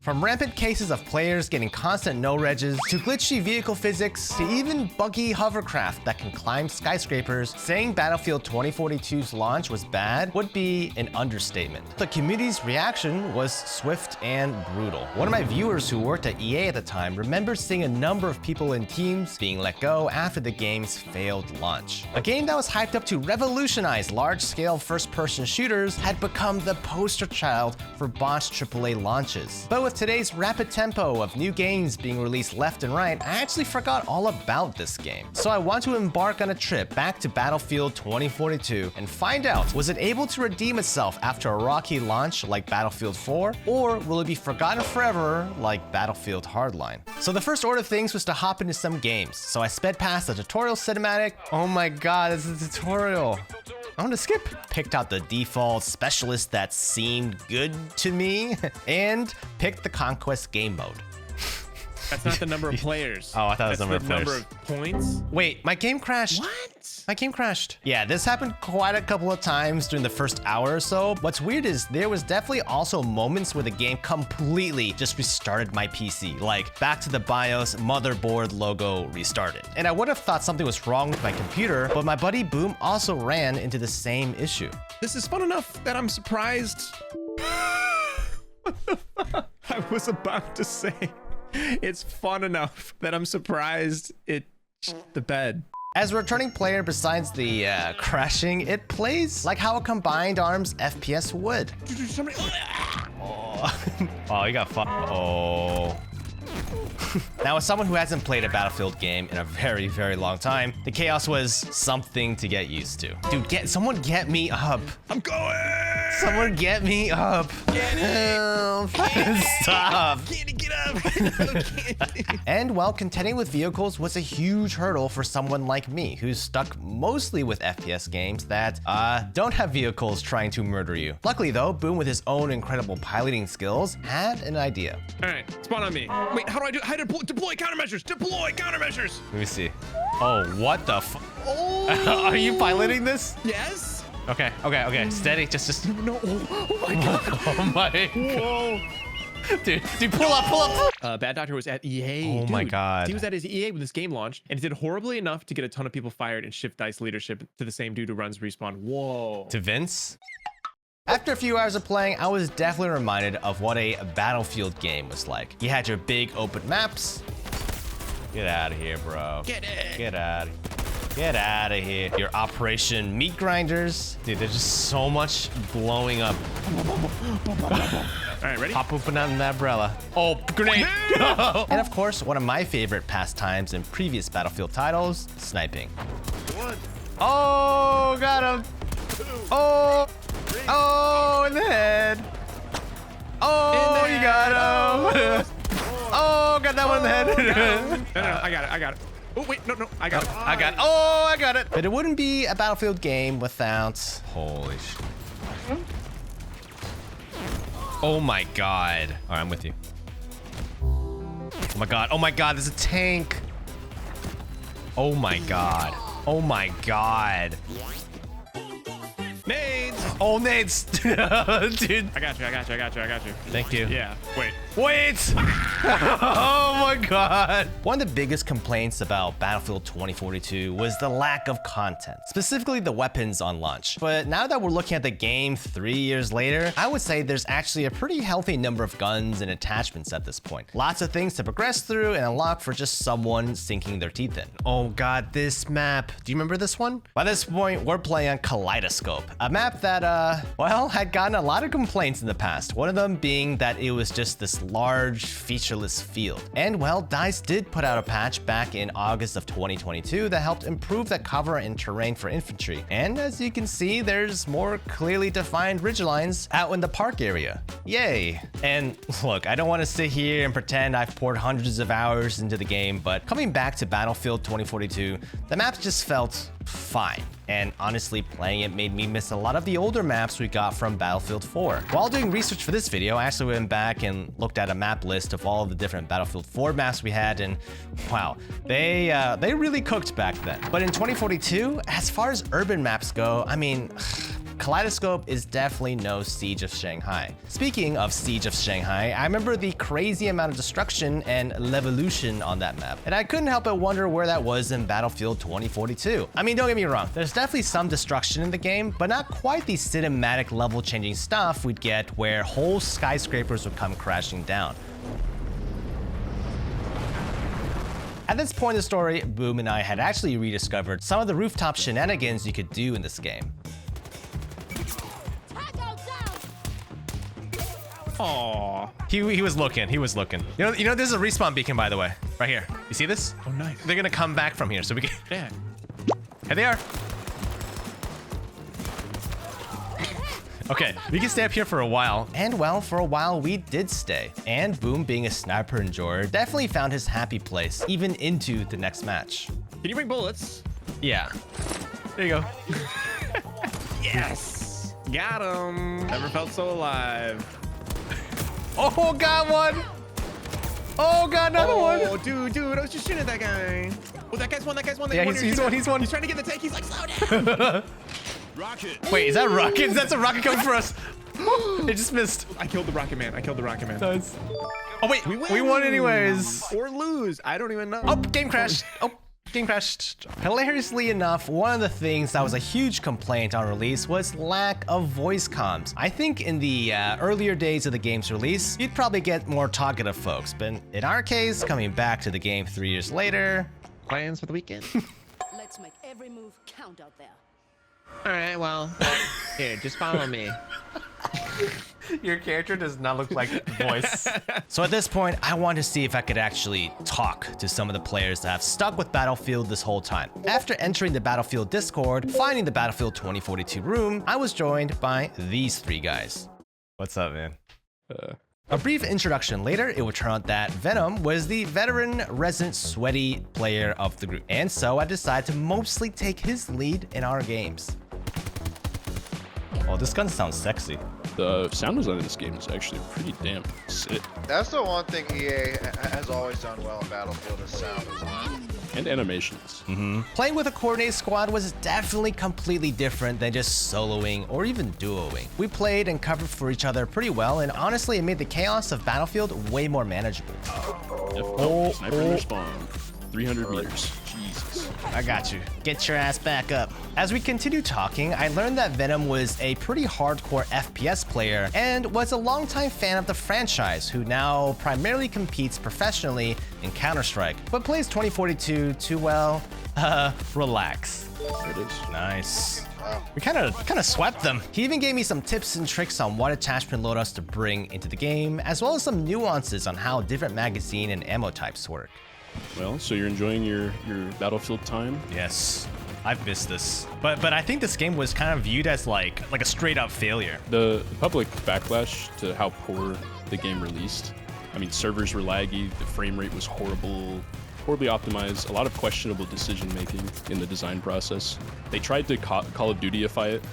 From rampant cases of players getting constant no-regs, to glitchy vehicle physics, to even buggy hovercraft that can climb skyscrapers, saying Battlefield 2042's launch was bad would be an understatement. The community's reaction was swift and brutal. One of my viewers who worked at EA at the time remembers seeing a number of people in teams being let go after the game's failed launch. A game that was hyped up to revolutionize large-scale first-person shooters had become the poster child for botched AAA launches. But with today's rapid tempo of new games being released left and right, I actually forgot all about this game. So I want to embark on a trip back to Battlefield 2042 and find out, was it able to redeem itself after a rocky launch like Battlefield 4, or will it be forgotten forever like Battlefield Hardline? So the first order of things was to hop into some games. So I sped past the tutorial cinematic. Oh my god, this is a tutorial. I'm gonna skip. Picked out the default specialist that seemed good to me and picked the Conquest game mode. That's not the number of players. Oh, I thought it was the number of players. Number of points. Wait, my game crashed. What? My game crashed. Yeah, this happened quite a couple of times during the first hour or so. What's weird is there was definitely also moments where the game completely just restarted my PC. Like back to the BIOS, motherboard logo restarted. And I would have thought something was wrong with my computer, but my buddy Boom also ran into the same issue. This is fun enough that I'm surprised. What the fuck? I was about to say, it's fun enough that I'm surprised it the bed. As a returning player, besides the crashing, it plays like how a combined arms FPS would. Somebody. Oh, you got fucked. Oh. Now, as someone who hasn't played a Battlefield game in a very, very long time, the chaos was something to get used to. Dude, someone get me up. I'm going. Someone get me up. Help. Stop. Candy, get up. And well, contending with vehicles was a huge hurdle for someone like me, who's stuck mostly with FPS games that don't have vehicles trying to murder you. Luckily though, Boom with his own incredible piloting skills had an idea. All right, spawn on me. Wait, how do I do? How to deploy countermeasures? Deploy countermeasures. Let me see. Oh, what the Oh. Are you piloting this? Yes. Okay, steady, just. No. Oh my god. Oh my. Whoa. Dude, pull up. Bad Doctor was at EA. Oh my god. He was at his EA when this game launched, and it did horribly enough to get a ton of people fired and shift DICE leadership to the same dude who runs Respawn. Whoa. To Vince? After a few hours of playing, I was definitely reminded of what a Battlefield game was like. You had your big open maps. Get out of here, bro. Get it. Get out of here. Get out of here. Your Operation Meat Grinders. Dude, there's just so much blowing up. All right, ready? Pop open out in that umbrella. Oh, grenade. No. And of course, one of my favorite pastimes in previous Battlefield titles, sniping. One. Oh, got him. Oh. Oh, in the head. Oh, you got him. Oh, got that one in the head. No, I got it. Oh, wait, no, I got it. I got it. But it wouldn't be a Battlefield game without... Holy shit. Oh my god. All right, I'm with you. Oh my god, there's a tank. Oh my god. Oh my god. Nades. Oh, nades. Dude. I got you. Thank you. Yeah, wait. Oh my god. One of the biggest complaints about Battlefield 2042 was the lack of content, specifically the weapons on launch. But now that we're looking at the game 3 years later, I would say there's actually a pretty healthy number of guns and attachments at this point. Lots of things to progress through and unlock for just someone sinking their teeth in. Oh god, this map. Do you remember this one? By this point, we're playing on Kaleidoscope, a map that, well, had gotten a lot of complaints in the past. One of them being that it was just this large, featureless field. And well, DICE did put out a patch back in August of 2022 that helped improve the cover and terrain for infantry. And as you can see, there's more clearly defined ridgelines out in the park area. Yay. And look, I don't want to sit here and pretend I've poured hundreds of hours into the game, but coming back to Battlefield 2042, the map just felt fine. And honestly, playing it made me miss a lot of the older maps we got from Battlefield 4. While doing research for this video, I actually went back and looked at a map list of all of the different Battlefield 4 maps we had, and wow, they really cooked back then. But in 2042, as far as urban maps go, I mean, Kaleidoscope is definitely no Siege of Shanghai. Speaking of Siege of Shanghai, I remember the crazy amount of destruction and levolution on that map, and I couldn't help but wonder where that was in Battlefield 2042. I mean, don't get me wrong, there's definitely some destruction in the game, but not quite the cinematic level-changing stuff we'd get where whole skyscrapers would come crashing down. At this point in the story, Boom and I had actually rediscovered some of the rooftop shenanigans you could do in this game. Aww. He was looking, he was looking. You know, there's a respawn beacon, by the way, right here. You see this? Oh, nice. They're gonna come back from here, so we can. Yeah. Here they are. Okay, we can stay up here for a while, and well, for a while we did stay. And Boom, being a sniper enjoyer, definitely found his happy place, even into the next match. Can you bring bullets? Yeah. There you go. Yes. Got him. Never felt so alive. Oh, got one. Oh, got another one. Oh, dude, I was just shooting at that guy. Oh, that guy's one. Yeah, he's one. He's trying to get the tank. He's like, slow down. Rocket. Wait, is that rockets? That's a rocket coming for us. It just missed. I killed the rocket man. Nice. Oh wait, we won anyways. Or lose. I don't even know. Oh, game crashed. Game crashed. Hilariously enough, one of the things that was a huge complaint on release was lack of voice comms. I think in the earlier days of the game's release, you'd probably get more talkative folks, but in our case, coming back to the game 3 years later. Plans for the weekend? Let's make every move count out there. All right, well, here, just follow me. Your character does not look like the voice. So at this point, I wanted to see if I could actually talk to some of the players that have stuck with Battlefield this whole time. After entering the Battlefield Discord, finding the Battlefield 2042 room, I was joined by these three guys. What's up, man? A brief introduction later, it would turn out that Venom was the veteran, resident, sweaty player of the group. And so I decided to mostly take his lead in our games. Oh, this gun sounds sexy. The sound design of this game is actually pretty damn sick. That's the one thing EA has always done well in Battlefield is sound design. And animations. Playing with a coordinated squad was definitely completely different than just soloing or even duoing. We played and covered for each other pretty well, and honestly, it made the chaos of Battlefield way more manageable. Sniper in their spawn. 300 meters. Jesus. I got you. Get your ass back up. As we continue talking, I learned that Venom was a pretty hardcore FPS player and was a longtime fan of the franchise who now primarily competes professionally in Counter-Strike, but plays 2042 too well. Relax. There it is. Nice. We kind of swept them. He even gave me some tips and tricks on what attachment loadouts to bring into the game, as well as some nuances on how different magazine and ammo types work. Well, so you're enjoying your Battlefield time? Yes, I've missed this. But I think this game was kind of viewed as like a straight up failure. The public backlash to how poor the game released. I mean, servers were laggy, the frame rate was horrible, poorly optimized, a lot of questionable decision making in the design process. They tried to Call of Duty-ify it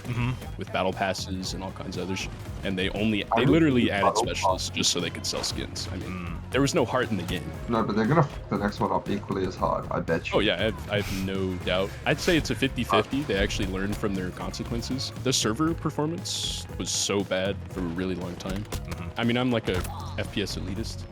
with battle passes and all kinds of other shit. And they literally added specialists just so they could sell skins. I mean, there was no heart in the game. No, but they're gonna fuck the next one up equally as hard, I bet you. Oh yeah, I have no doubt. I'd say it's a 50-50. They actually learned from their consequences. The server performance was so bad for a really long time. I mean, I'm like a FPS elitist.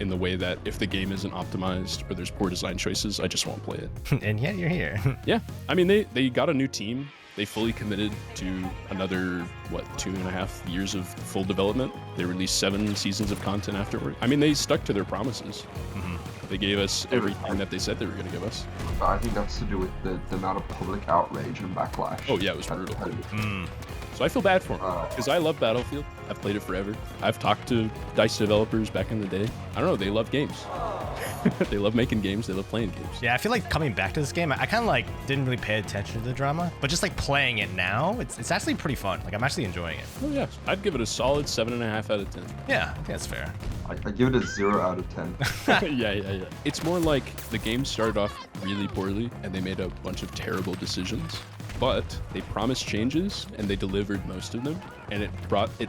In the way that if the game isn't optimized or there's poor design choices, I just won't play it. And yet you're here. Yeah, I mean, they got a new team. They fully committed to another, 2.5 years of full development. They released 7 seasons of content afterward. I mean, they stuck to their promises. They gave us everything that they said they were going to give us. I think that's to do with the amount of public outrage and backlash. Oh yeah, it was brutal. So I feel bad for them because I love Battlefield. I've played it forever. I've talked to DICE developers back in the day. I don't know, they love games. They love making games. They love playing games. Yeah, I feel like coming back to this game, I kind of like didn't really pay attention to the drama, but just like playing it now, it's actually pretty fun. Like I'm actually enjoying it. Oh yeah, I'd give it a solid 7.5 out of 10. Yeah, I think that's fair. I give it a 0 out of 10. Yeah. It's more like the game started off really poorly and they made a bunch of terrible decisions. but they promised changes and they delivered most of them, and it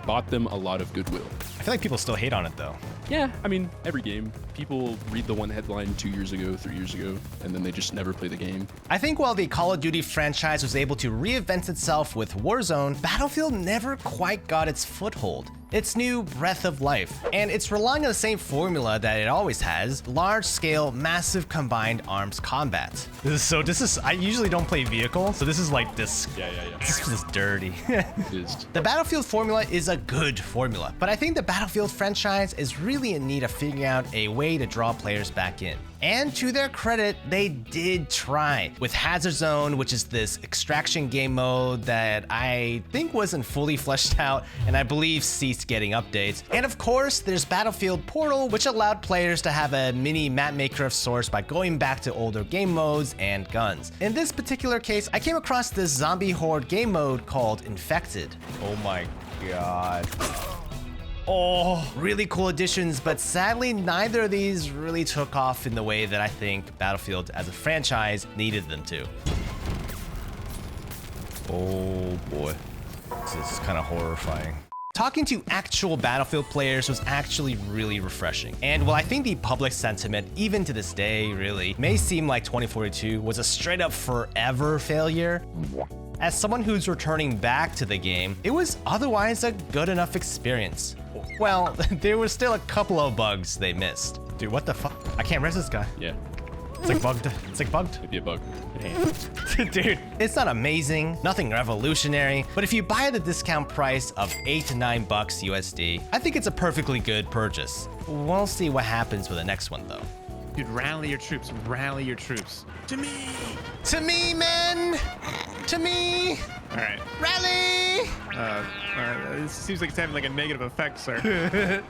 bought them a lot of goodwill. I feel like people still hate on it though. Yeah, I mean, every game, people read the one headline 2 years ago, 3 years ago, and then they just never play the game. I think while the Call of Duty franchise was able to reinvent itself with Warzone, Battlefield never quite got its foothold. Its new breath of life. And it's relying on the same formula that it always has, large-scale, massive combined arms combat. I usually don't play vehicle, so this is like this. Yeah. This is dirty. It is. The Battlefield formula is a good formula, but I think the Battlefield franchise is really in need of figuring out a way to draw players back in. And to their credit, they did try with Hazard Zone, which is this extraction game mode that I think wasn't fully fleshed out and I believe ceased getting updates. And of course, there's Battlefield Portal, which allowed players to have a mini map maker of sorts by going back to older game modes and guns. In this particular case, I came across this zombie horde game mode called Infected. Oh my god. Oh, really cool additions, but sadly, neither of these really took off in the way that I think Battlefield as a franchise needed them to. Oh boy, this is kind of horrifying. Talking to actual Battlefield players was actually really refreshing. And while I think the public sentiment, even to this day, really, may seem like 2042 was a straight up forever failure, as someone who's returning back to the game, it was otherwise a good enough experience. Well, there were still a couple of bugs they missed. Dude, what the fuck? I can't res this guy. Yeah, It's like bugged. It's like bugged. it'd be a bug. Dude, it's not amazing, nothing revolutionary, but if you buy at the discount price of $8 to $9 USD, I think it's a perfectly good purchase. We'll see what happens with the next one though. Dude, rally your troops. Rally your troops. To me. To me, men! To me! All right. Rally! This seems like it's having like a negative effect, sir.